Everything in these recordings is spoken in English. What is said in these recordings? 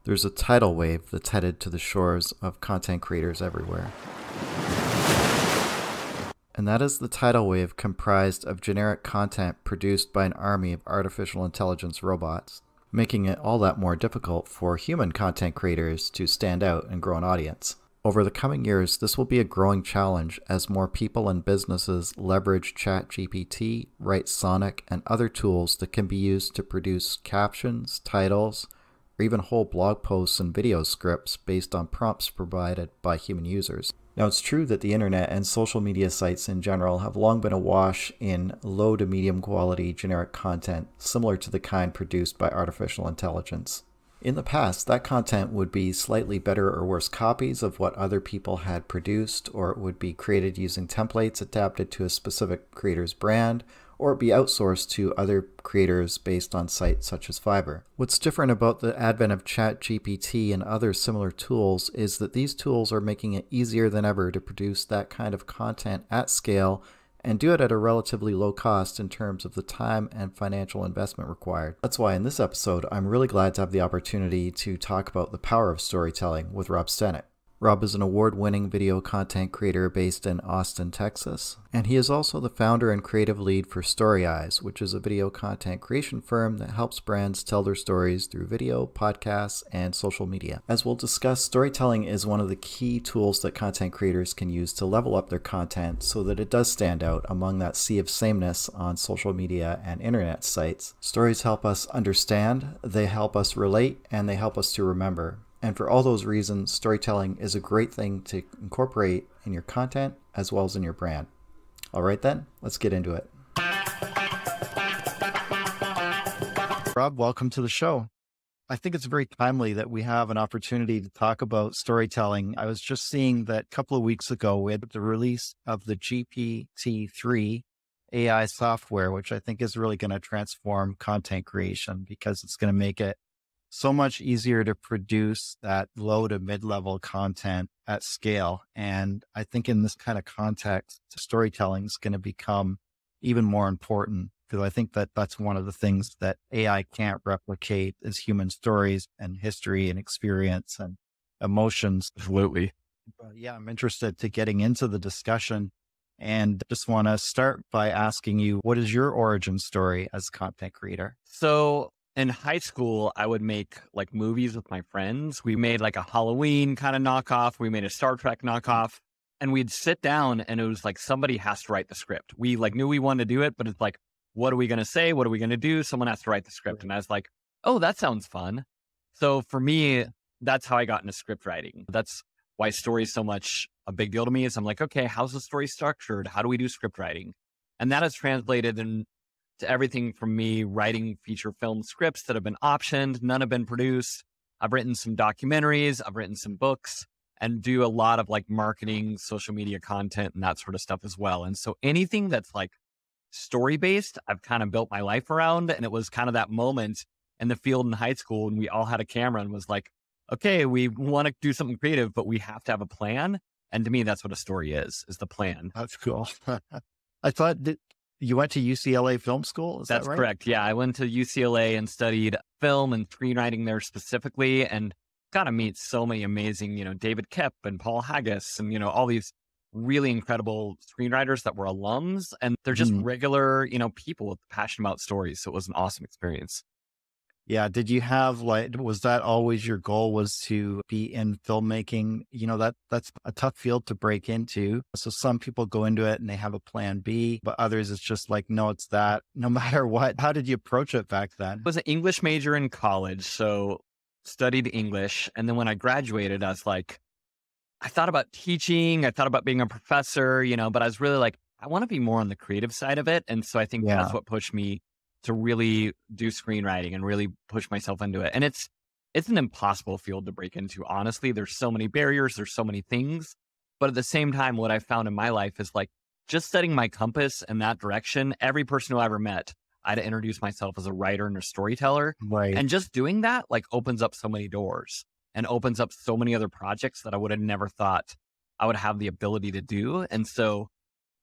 There's a tidal wave that's headed to the shores of content creators everywhere. And that is the tidal wave comprised of generic content produced by an army of artificial intelligence robots, making it all that more difficult for human content creators to stand out and grow an audience. Over the coming years, this will be a growing challenge as more people and businesses leverage ChatGPT, write Sonic, and other tools that can be used to produce captions, titles, or even whole blog posts and video scripts based on prompts provided by human users. Now, it's true that the internet and social media sites in general have long been awash in low to medium quality generic content, similar to the kind produced by artificial intelligence. In the past, that content would be slightly better or worse copies of what other people had produced, or it would be created using templates adapted to a specific creator's brand, or be outsourced to other creators based on sites such as Fiverr. What's different about the advent of ChatGPT and other similar tools is that these tools are making it easier than ever to produce that kind of content at scale and do it at a relatively low cost in terms of the time and financial investment required. That's why in this episode, I'm really glad to have the opportunity to talk about the power of storytelling with Rob Stennett. Rob is an award-winning video content creator based in Austin, Texas, and he is also the founder and creative lead for Storyize, which is a video content creation firm that helps brands tell their stories through video, podcasts, and social media. As we'll discuss, storytelling is one of the key tools that content creators can use to level up their content so that it does stand out among that sea of sameness on social media and internet sites. Stories help us understand, they help us relate, and they help us to remember. And for all those reasons, storytelling is a great thing to incorporate in your content as well as in your brand. All right then, let's get into it. Rob, welcome to the show. I think it's very timely that we have an opportunity to talk about storytelling. I was just seeing that a couple of weeks ago, we had the release of the GPT-3 AI software, which I think is really going to transform content creation because it's going to make it so much easier to produce that low to mid-level content at scale. And I think in this kind of context, storytelling is going to become even more important because I think that that's one of the things that AI can't replicate is human stories and history and experience and emotions. Absolutely. But yeah, I'm interested to getting into the discussion and just want to start by asking you, what is your origin story as a content creator? So in high school, I would make like movies with my friends. We made like a Halloween kind of knockoff. We made a Star Trek knockoff, and we'd sit down and it was like, somebody has to write the script. We like knew we wanted to do it, but it's like, what are we going to say? What are we going to do? Someone has to write the script. And I was like, oh, that sounds fun. So for me, that's how I got into script writing. That's why story is so much a big deal to me is I'm like, okay, how's the story structured? How do we do script writing? And that has translated into everything from me writing feature film scripts that have been optioned, none have been produced. I've written some documentaries, I've written some books, and do a lot of like marketing, social media content, and that sort of stuff as well. And so anything that's like story-based, I've kind of built my life around. And it was kind of that moment in the field in high school when we all had a camera and was like, okay, we want to do something creative, but we have to have a plan. And to me, that's what a story is the plan. That's cool. I thought that you went to UCLA Film School? Is That's that right? correct. Yeah. I went to UCLA and studied film and screenwriting there specifically and got to meet so many amazing, David Koepp and Paul Haggis and, all these really incredible screenwriters that were alums and they're just regular, people with passion about stories. So it was an awesome experience. Yeah. Did you have was that always your goal was to be in filmmaking? That's a tough field to break into. So some people go into it and they have a plan B, but others it's just like, no, it's that no matter what. How did you approach it back then? I was an English major in college. So studied English. And then when I graduated, I was like, I thought about teaching. I thought about being a professor, but I was really like, I want to be more on the creative side of it. And so I think that's what pushed me to really do screenwriting and really push myself into it. And it's an impossible field to break into. Honestly, there's so many barriers. There's so many things. But at the same time, what I found in my life is like just setting my compass in that direction. Every person who I ever met, I had to introduce myself as a writer and a storyteller. Right. And just doing that like opens up so many doors and opens up so many other projects that I would have never thought I would have the ability to do. And so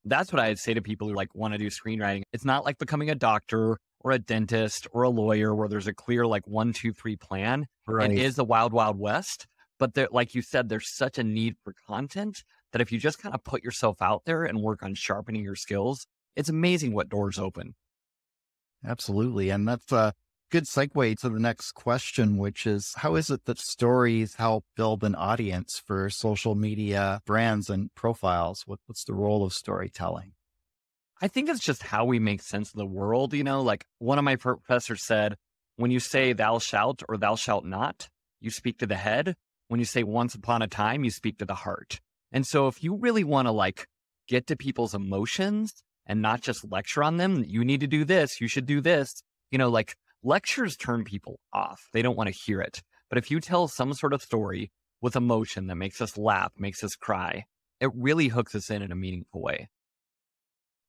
that's what I'd say to people who like want to do screenwriting. It's not like becoming a doctor or a dentist or a lawyer where there's a clear like 1, 2, 3 plan. It Right. is the wild, wild west. But there, like you said, there's such a need for content that if you just kind of put yourself out there and work on sharpening your skills, it's amazing what doors open. Absolutely. And that's a good segue to the next question, which is how is it that stories help build an audience for social media brands and profiles? What's the role of storytelling? I think it's just how we make sense of the world. Like one of my professors said, when you say thou shalt or thou shalt not, you speak to the head. When you say once upon a time, you speak to the heart. And so if you really want to like get to people's emotions and not just lecture on them, you need to do this, you should do this, like lectures turn people off. They don't want to hear it. But if you tell some sort of story with emotion that makes us laugh, makes us cry, it really hooks us in a meaningful way.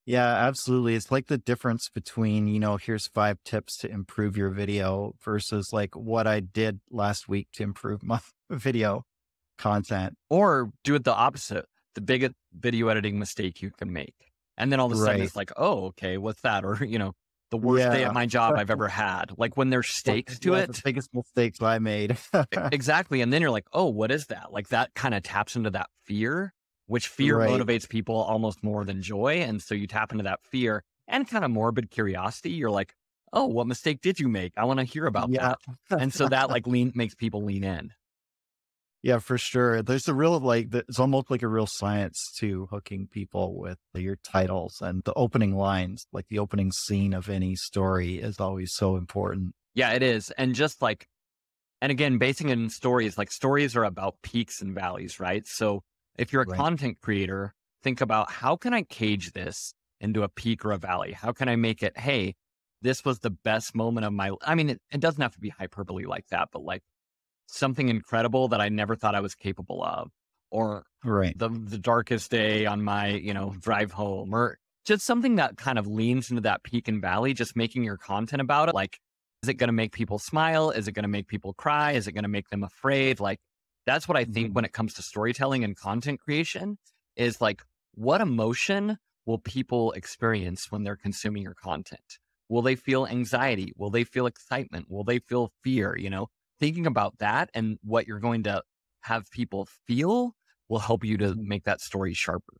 Yeah, absolutely. It's like the difference between, here's 5 tips to improve your video versus like what I did last week to improve my video content. Or do it the opposite, the biggest video editing mistake you can make. And then all of a sudden Right. it's like, oh, okay, what's that? Or, the worst day at Yeah. my job I've ever had. Like when there's stakes to Yeah, it. the biggest mistakes I made. Exactly. And then you're like, oh, what is that? Like that kind of taps into that fear, which fear Right. motivates people almost more than joy. And so you tap into that fear and kind of morbid curiosity. You're like, oh, what mistake did you make? I want to hear about Yeah. that. And so that like makes people lean in. Yeah, for sure. There's a real, it's almost like a real science to hooking people with your titles and the opening lines, like the opening scene of any story is always so important. Yeah, it is. And just like, and again, basing it in stories, like stories are about peaks and valleys, right? So if you're a Right. content creator, think about how can I cage this into a peak or a valley? How can I make it, hey, this was the best moment of I mean, it doesn't have to be hyperbole like that, but like something incredible that I never thought I was capable of, or Right. the darkest day on my, drive home, or just something that kind of leans into that peak and valley, just making your content about it. Like, is it going to make people smile? Is it going to make people cry? Is it going to make them afraid? Like, that's what I think when it comes to storytelling and content creation is like, what emotion will people experience when they're consuming your content? Will they feel anxiety? Will they feel excitement? Will they feel fear? Thinking about that and what you're going to have people feel will help you to make that story sharper.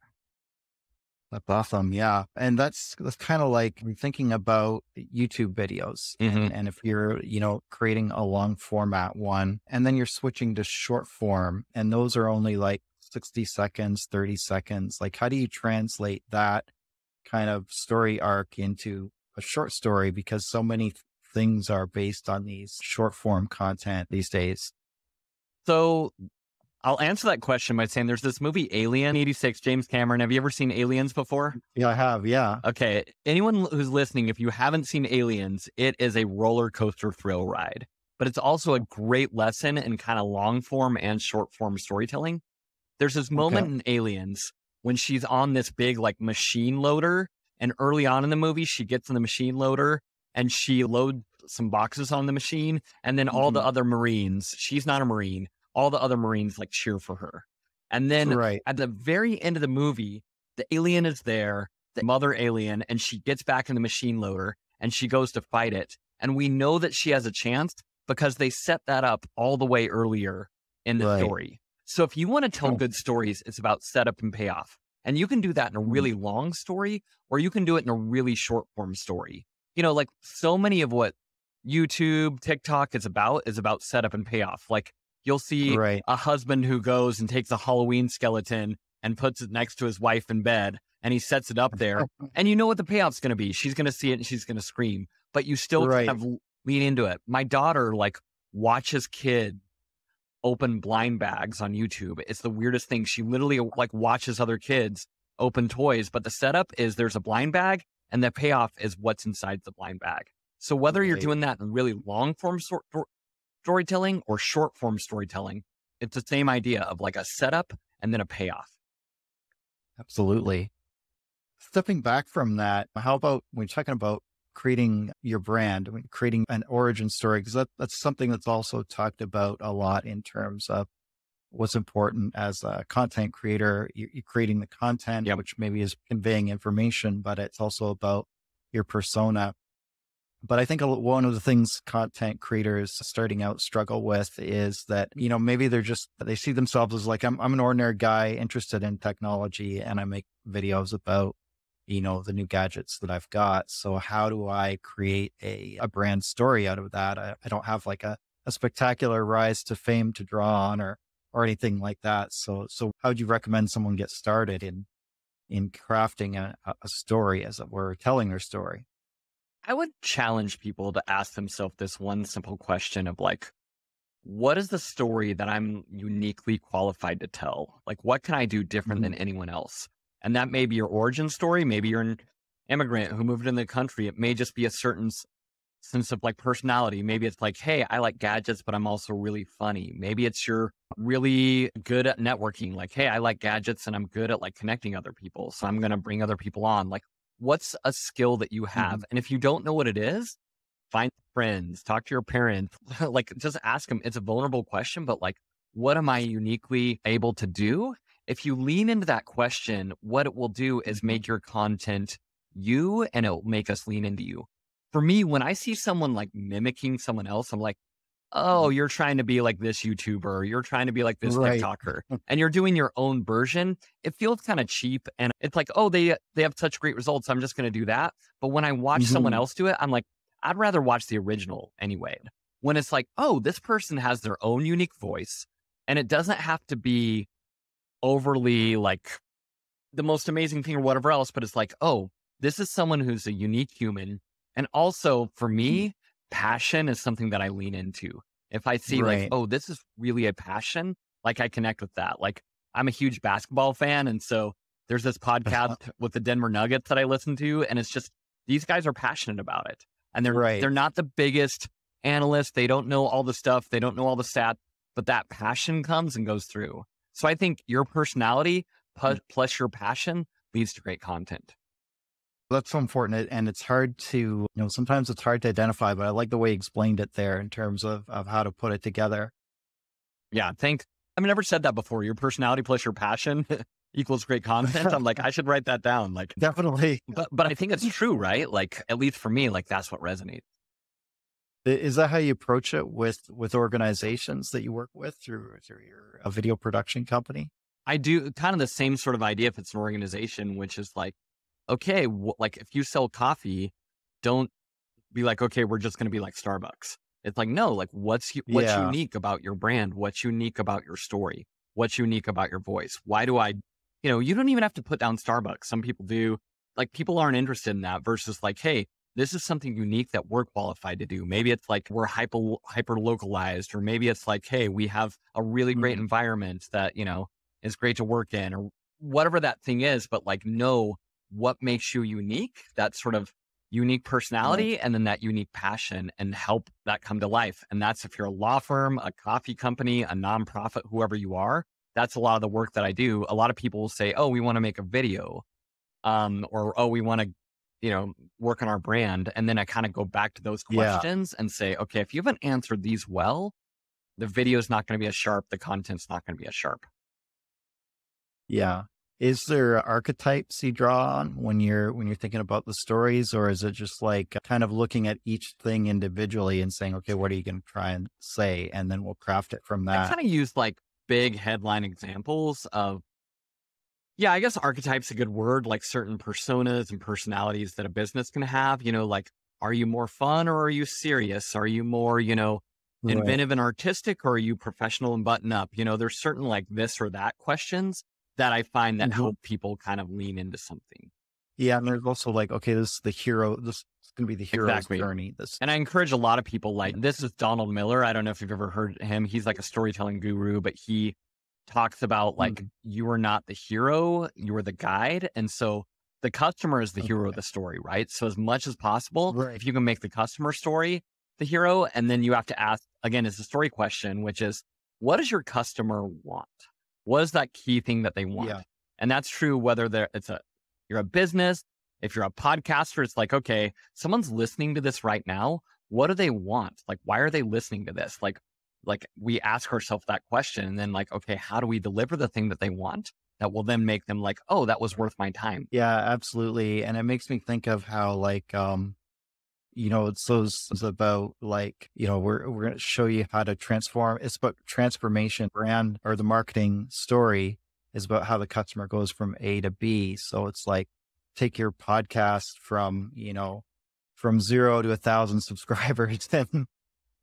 That's awesome. Yeah. And that's kind of like I'm thinking about YouTube videos. Mhm. And if you're, creating a long format one, and then you're switching to short form, and those are only like 60 seconds, 30 seconds, like how do you translate that kind of story arc into a short story? Because so many things are based on these short form content these days. So I'll answer that question by saying there's this movie Alien 86, James Cameron. Have you ever seen Aliens before? Yeah, I have. Yeah. Okay. Anyone who's listening, if you haven't seen Aliens, it is a roller coaster thrill ride, but it's also a great lesson in kind of long form and short form storytelling. There's this moment in Aliens when she's on this big like machine loader, and early on in the movie, she gets in the machine loader and she loads some boxes on the machine, and then all the other Marines, she's not a Marine, all the other Marines like cheer for her. And then Right. at the very end of the movie, the alien is there, the mother alien, and she gets back in the machine loader and she goes to fight it. And we know that she has a chance because they set that up all the way earlier in the Right. story. So if you want to tell Cool. good stories, it's about setup and payoff. And you can do that in a really long story, or you can do it in a really short form story. Like so many of what YouTube, TikTok is about setup and payoff. Like you'll see Right. a husband who goes and takes a Halloween skeleton and puts it next to his wife in bed, and he sets it up there. And you know what the payoff's going to be. She's going to see it and she's going to scream, but you still Right. kind of lean into it. My daughter like watches kids open blind bags on YouTube. It's the weirdest thing. She literally like watches other kids open toys, but the setup is there's a blind bag and the payoff is what's inside the blind bag. So whether you're Right. doing that in really long form storytelling or short form storytelling, it's the same idea of like a setup and then a payoff. Absolutely. Stepping back from that, how about when you're talking about creating your brand, when creating an origin story? Because that's something that's also talked about a lot in terms of what's important as a content creator. You're creating the content, Yep. which maybe is conveying information, but it's also about your persona. But I think one of the things content creators starting out struggle with is that, maybe they see themselves as like, I'm an ordinary guy interested in technology and I make videos about, the new gadgets that I've got. So how do I create a brand story out of that? I don't have like a spectacular rise to fame to draw on or anything like that. So how would you recommend someone get started in crafting a story, as it were, telling their story? I would challenge people to ask themselves this one simple question of like, what is the story that I'm uniquely qualified to tell? Like, what can I do different than Mhm. anyone else? And that may be your origin story. Maybe you're an immigrant who moved in the country. It may just be a certain sense of like personality. Maybe it's like, hey, I like gadgets, but I'm also really funny. Maybe it's you're really good at networking. Like, hey, I like gadgets and I'm good at like connecting other people. So I'm going to bring other people on. Like, what's a skill that you have? Mhm. And if you don't know what it is, find friends, talk to your parents, like just ask them. It's a vulnerable question, but like, what am I uniquely able to do? If you lean into that question, what it will do is Mhm. make your content you and it'll make us lean into you. For me, when I see someone like mimicking someone else, I'm like, oh, Mhm. you're trying to be like this YouTuber, or you're trying to be like this Right. TikToker, and you're doing your own version. It feels kind of cheap. And it's like, oh, they have such great results. I'm just going to do that. But when I watch someone Mhm. else do it, I'm like, I'd rather watch the original anyway. When it's like, oh, this person has their own unique voice, and it doesn't have to be overly like the most amazing thing or whatever else, but it's like, oh, this is someone who's a unique human. And also for Mhm. me, passion is something that I lean into. If I see like, Right. oh, this is really a passion, like I connect with that. Like I'm a huge basketball fan. And so there's this podcast with the Denver Nuggets that I listen to. And it's just these guys are passionate about it. And they're Right. not the biggest analysts. They don't know all the stuff. They don't know all the stats, but that passion comes and goes through. So I think your personality plus your passion leads to great content. That's so important. And it's hard to, sometimes it's hard to identify, but I like the way you explained it there in terms of how to put it together. Yeah, thanks. I've never said that before. Your personality plus your passion equals great content. I'm like, I should write that down. Like, Definitely. but I think it's true, right? Like, at least for me, like that's what resonates. Is that how you approach it with organizations that you work with through your a video production company? I do kind of the same sort of idea if it's an organization, which is like, okay, like if you sell coffee, don't be like, okay, we're just going to be like Starbucks. It's like, no, like what's Yeah. unique about your brand? What's unique about your story? What's unique about your voice? Why do I, you don't even have to put down Starbucks. Some people do. Like people aren't interested in that versus like, hey, this is something unique that we're qualified to do. Maybe it's like we're hyper localized, or maybe it's like, hey, we have a really great Mhm. environment that, is great to work in, or whatever that thing is, but like know what makes you unique, that sort of unique Right. personality, and then that unique passion, and help that come to life. And that's if you're a law firm, a coffee company, a nonprofit, whoever you are, that's a lot of the work that I do. A lot of people will say, oh, we want to make a video, or, oh, we want to, work on our brand. And then I kind of go back to those Yeah. questions and say, okay, if you haven't answered these well, the video is not going to be as sharp. The content's not going to be as sharp. Yeah. Is there archetypes you draw on when you're thinking about the stories, or is it just like kind of looking at each thing individually and saying, okay, what are you going to try and say, and then we'll craft it from I that? kind of use like big headline examples of, yeah, I guess archetype's a good word, like certain personas and personalities that a business can have, like, are you more fun or are you serious? Are you more, Right. inventive and artistic, or are you professional and button up? There's certain like this or that questions that I find that Mhm. help people kind of lean into something. Yeah, and there's also like, okay, this is the hero. This is going to be the hero's Exactly. journey. This, And I encourage a lot of people, like, yeah. this is Donald Miller. I don't know if you've ever heard him. He's like a storytelling guru, but he talks about like, Mhm. you are not the hero, you are the guide. And so the customer is the hero of Okay. the story, right? So as much as possible, Right. if you can make the customer story the hero, and then you have to ask, again, it's a story question, which is, what does your customer want? What is that key thing that they want? Yeah. And that's true whether you're a business, if you're a podcaster, it's like, okay, someone's listening to this right now. What do they want? Like, why are they listening to this? Like we ask ourselves that question, and then like, okay, how do we deliver the thing that they want that will then make them like, oh, that was worth my time? Yeah, absolutely. And it makes me think of how like, it's those about like, we're going to show you how to transform. It's about transformation brand, or the marketing story is about how the customer goes from A to B. So it's like, take your podcast from, from 0 to 1,000 subscribers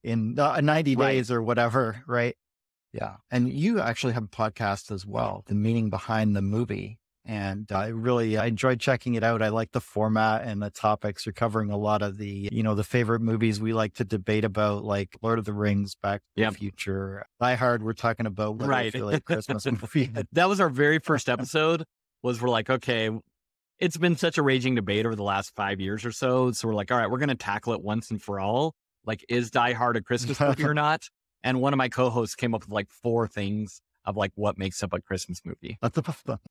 in 90 Right. days or whatever. Right. Yeah. And you actually have a podcast as well, The Meaning Behind the Movie. And I enjoyed checking it out. I like the format and the topics. You're covering a lot of the, the favorite movies we like to debate about, like Lord of the Rings, Back to the Future, Die Hard. We're talking about whether Right. we feel like Christmas movie. That was our very first episode. We're like, okay, it's been such a raging debate over the last 5 years or so. So we're like, all right, we're going to tackle it once and for all. Like, is Die Hard a Christmas movie or not? And one of my co-hosts came up with like 4 things of like what makes up a Christmas movie.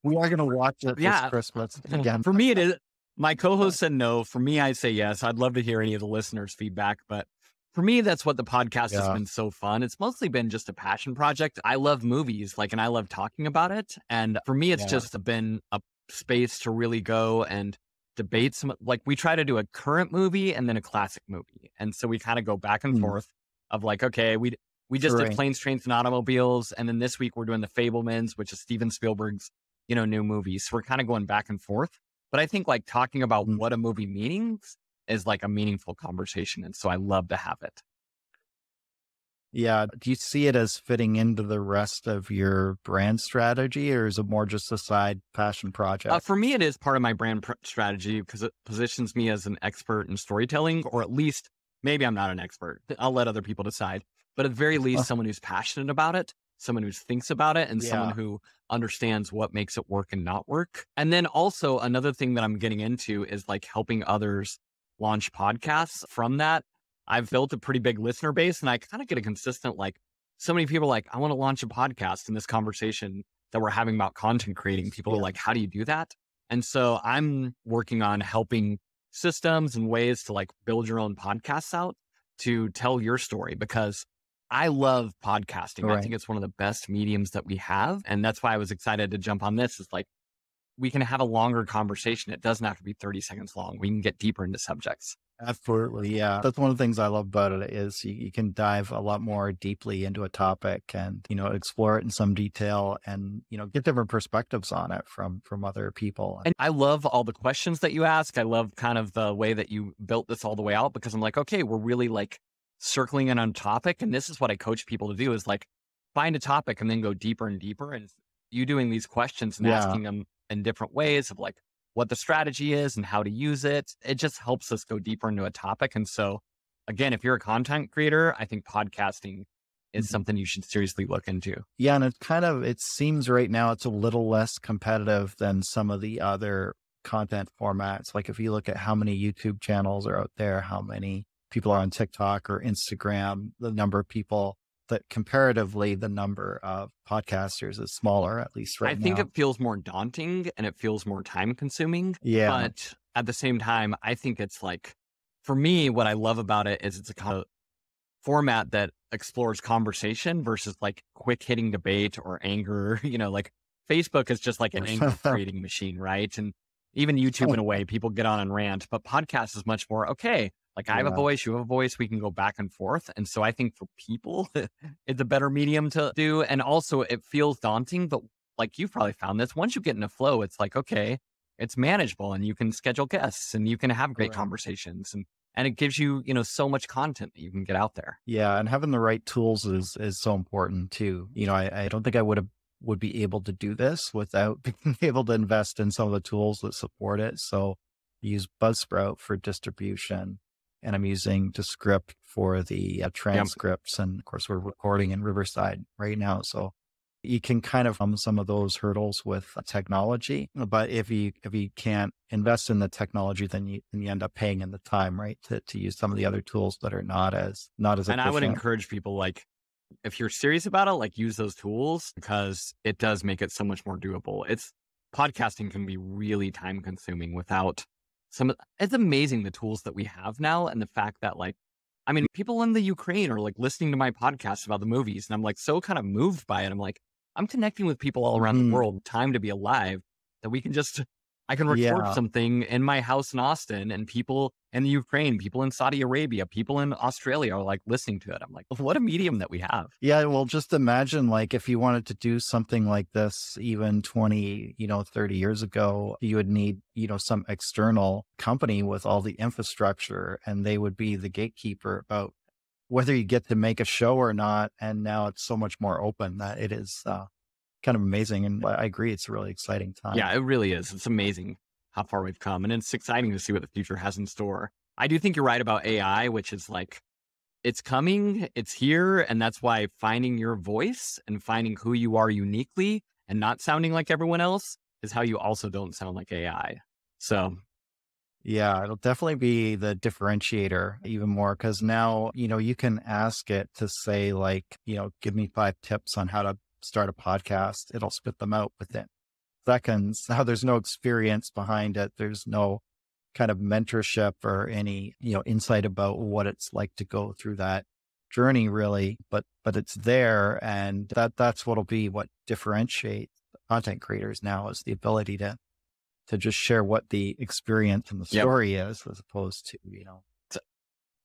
We are going to watch it this Christmas again. For me, it is. My co-host said no. For me, I say yes. I'd love to hear any of the listeners' feedback, but for me, that's what the podcast has been so fun. It's mostly been just a passion project. I love movies, and I love talking about it. And for me, it's just been a space to really go and debate some, like we try to do a current movie and then a classic movie. And so we kind of go back and forth of like, okay, we just did Planes, Trains, and Automobiles. And then this week we're doing The Fabelmans, which is Steven Spielberg's, new movie. So we're kind of going back and forth. But I think like talking about what a movie means is like a meaningful conversation. And so I love to have it. Yeah. Do you see it as fitting into the rest of your brand strategy, or is it more just a side passion project? For me, it is part of my brand strategy because it positions me as an expert in storytelling, or at least maybe I'm not an expert. I'll let other people decide. But at the very least, someone who's passionate about it, someone who thinks about it, and someone who understands what makes it work and not work. And then also another thing that I'm getting into is like helping others launch podcasts. From that, I've built a pretty big listener base, and I kind of get a consistent, like, so many people are like, I want to launch a podcast. In this conversation that we're having about content creating, people are like, how do you do that? And so I'm working on helping systems and ways to like build your own podcasts out to tell your story, because I love podcasting. Right. I think it's one of the best mediums that we have. And that's why I was excited to jump on this. Is like, we can have a longer conversation. It doesn't have to be 30 seconds long. We can get deeper into subjects. Absolutely. Yeah. That's one of the things I love about it is you can dive a lot more deeply into a topic and, explore it in some detail and, get different perspectives on it from other people. And I love all the questions that you ask. I love kind of the way that you built this all the way out, because I'm like, okay, we're really like circling in on topic. And this is what I coach people to do, is like find a topic and then go deeper and deeper. And you doing these questions and asking them in different ways of like what the strategy is and how to use it. It just helps us go deeper into a topic. And so again, if you're a content creator, I think podcasting is something you should seriously look into. Yeah. And it seems right now it's a little less competitive than some of the other content formats. Like if you look at how many YouTube channels are out there, how many people are on TikTok or Instagram, the number of people, that comparatively the number of podcasters is smaller, at least right now. I think it feels more daunting and it feels more time consuming. Yeah. But at the same time, I think it's like, for me, what I love about it is it's a kind of format that explores conversation versus like quick hitting debate or anger. Like Facebook is just like an anger creating machine, right? And even YouTube in a way, people get on and rant, but podcast is much more, okay, like I have a voice, you have a voice, we can go back and forth. And so I think for people, it's a better medium to do. And also it feels daunting, but like you've probably found this, once you get in a flow, it's like, okay, it's manageable and you can schedule guests and you can have great conversations and it gives you, so much content that you can get out there. Yeah. And having the right tools is so important too. I don't think I would be able to do this without being able to invest in some of the tools that support it. So I use Buzzsprout for distribution. And I'm using Descript for the transcripts. And of course, we're recording in Riverside right now. So you can kind of some of those hurdles with technology. But if you can't invest in the technology, then you end up paying in the time, right? To use some of the other tools that are not as efficient. And I would encourage people, like, if you're serious about it, like use those tools, because it does make it so much more doable. Podcasting can be really time consuming without it's amazing the tools that we have now. And the fact that people in the Ukraine are like listening to my podcast about the movies. And I'm like, so kind of moved by it. I'm like, I'm connecting with people all around the world, time to be alive, that we can just I can record Yeah. something in my house in Austin, and people in the Ukraine, people in Saudi Arabia, people in Australia are like listening to it. I'm like, what a medium that we have. Yeah, well, just imagine like if you wanted to do something like this even 20, 30 years ago, you would need, some external company with all the infrastructure, and they would be the gatekeeper about whether you get to make a show or not. And now it's so much more open that it is kind of amazing. And I agree, it's a really exciting time. Yeah, it really is. It's amazing how far we've come. And it's exciting to see what the future has in store. I do think you're right about AI, which is like, it's coming, it's here. And that's why finding your voice and finding who you are uniquely and not sounding like everyone else is how you also don't sound like AI. So Yeah, it'll definitely be the differentiator even more because now, you can ask it to say, like, give me 5 tips on how to start a podcast. It'll spit them out within seconds. Now there's no experience behind it. There's no kind of mentorship or any, insight about what it's like to go through that journey really, but it's there. And that's what'll be what differentiates content creators now is the ability to just share what the experience and the Yep. story is, as opposed to,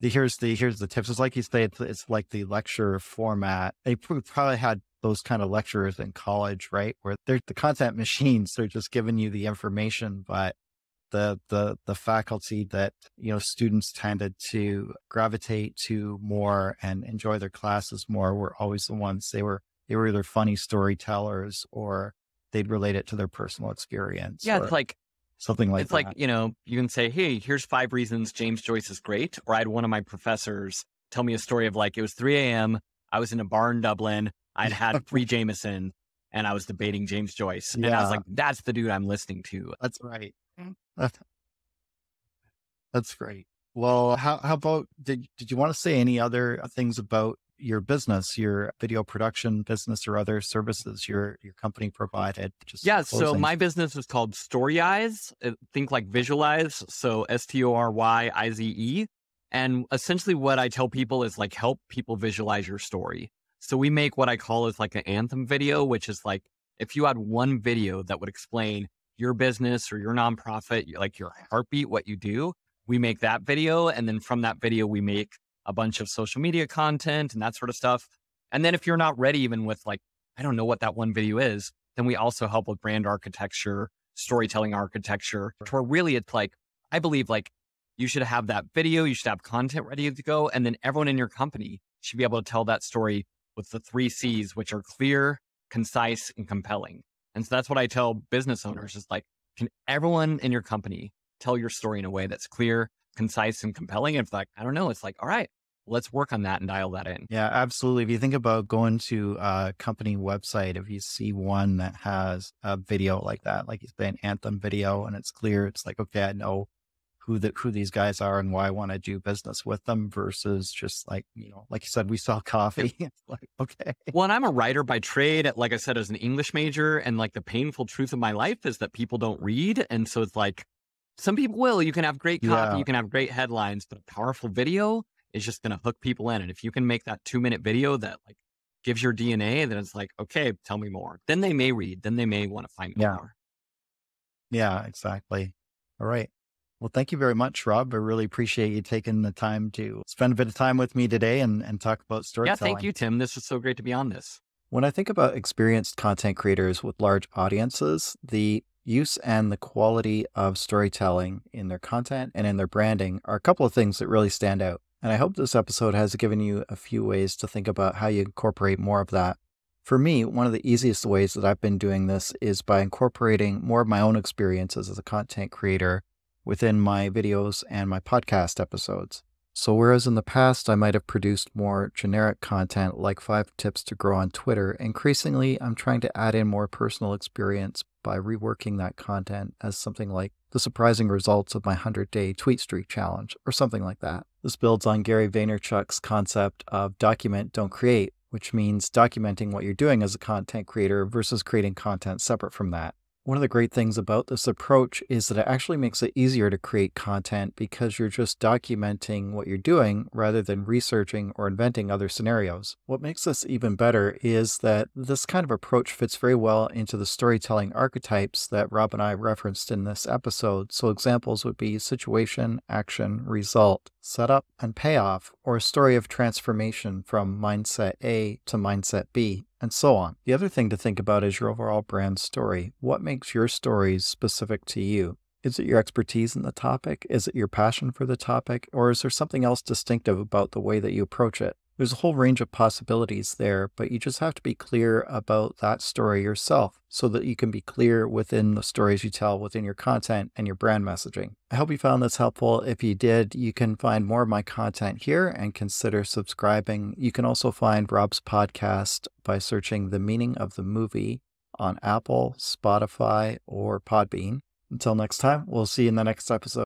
here's the tips. It's like you say, it's like the lecture format. They probably had those kind of lecturers in college, right? Where they're the content machines. They're just giving you the information, but the faculty that, students tended to gravitate to more and enjoy their classes more were always the ones they were either funny storytellers or they'd relate it to their personal experience. yeah, Or it's like, something like it's that. like, you can say, hey, here's 5 reasons James Joyce is great. Or I had one of my professors tell me a story of like, it was 3 a.m. I was in a bar in Dublin. I'd had 3 Jameson and I was debating James Joyce. And I was Yeah. like, that's the dude I'm listening to. That's right. That's that's great. Well, how about, did you want to say any other things about your business, your video production business, or other services your company provided? Just Yeah. So closing. my business is called Storyize. Think like visualize. So Storyize. And essentially what I tell people is like, help people visualize your story. So we make what I call is like an anthem video, which is like, if you had one video that would explain your business or your nonprofit, like your heartbeat, what you do, we make that video. And then from that video, we make a bunch of social media content and that sort of stuff. And then if you're not ready, even with like, I don't know what that one video is, then we also help with brand architecture, storytelling architecture, to where really it's like, I believe like you should have that video, you should have content ready to go. And then everyone in your company should be able to tell that story with the 3 C's, which are clear, concise, and compelling. And so that's what I tell business owners is like, can everyone in your company tell your story in a way that's clear, concise, and compelling? And if like, I don't know, it's like, all right, let's work on that and dial that in. Yeah, absolutely. If you think about going to a company website, if you see one that has a video like that, like you say, an anthem video, and it's clear, it's like, okay, I know who these guys are and why I want to do business with them, versus just like, like you said, we sell coffee. It's like, okay. Well, and I'm a writer by trade, like I said, as an English major. And like the painful truth of my life is that people don't read. And so it's like, some people will. You can have great copy, Yeah. you can have great headlines, but a powerful video is just going to hook people in. And if you can make that 2-minute video that like gives your DNA, then it's like, okay, tell me more. Then they may read, then they may want to find Yeah. more. Yeah, exactly. All right. Well, thank you very much, Rob. I really appreciate you taking the time to spend a bit of time with me today and talk about Yeah, storytelling. thank you, Tim. This was so great to be on this. When I think about experienced content creators with large audiences, the use and the quality of storytelling in their content and in their branding are a couple of things that really stand out. And I hope this episode has given you a few ways to think about how you incorporate more of that. For me, one of the easiest ways that I've been doing this is by incorporating more of my own experiences as a content creator within my videos and my podcast episodes. So whereas in the past I might have produced more generic content like 5 tips to grow on Twitter, increasingly I'm trying to add in more personal experience by reworking that content as something like the surprising results of my 100-day tweet streak challenge or something like that. This builds on Gary Vaynerchuk's concept of document, don't create, which means documenting what you're doing as a content creator versus creating content separate from that. One of the great things about this approach is that it actually makes it easier to create content because you're just documenting what you're doing rather than researching or inventing other scenarios. What makes this even better is that this kind of approach fits very well into the storytelling archetypes that Rob and I referenced in this episode. So examples would be situation, action, result, setup, and payoff, or a story of transformation from mindset A to mindset B, and so on. The other thing to think about is your overall brand story. What makes your stories specific to you? Is it your expertise in the topic? Is it your passion for the topic? Or is there something else distinctive about the way that you approach it? There's a whole range of possibilities there, but you just have to be clear about that story yourself so that you can be clear within the stories you tell within your content and your brand messaging. I hope you found this helpful. If you did, you can find more of my content here and consider subscribing. You can also find Rob's podcast by searching The Meaning of the Movie on Apple, Spotify, or Podbean. Until next time, we'll see you in the next episode.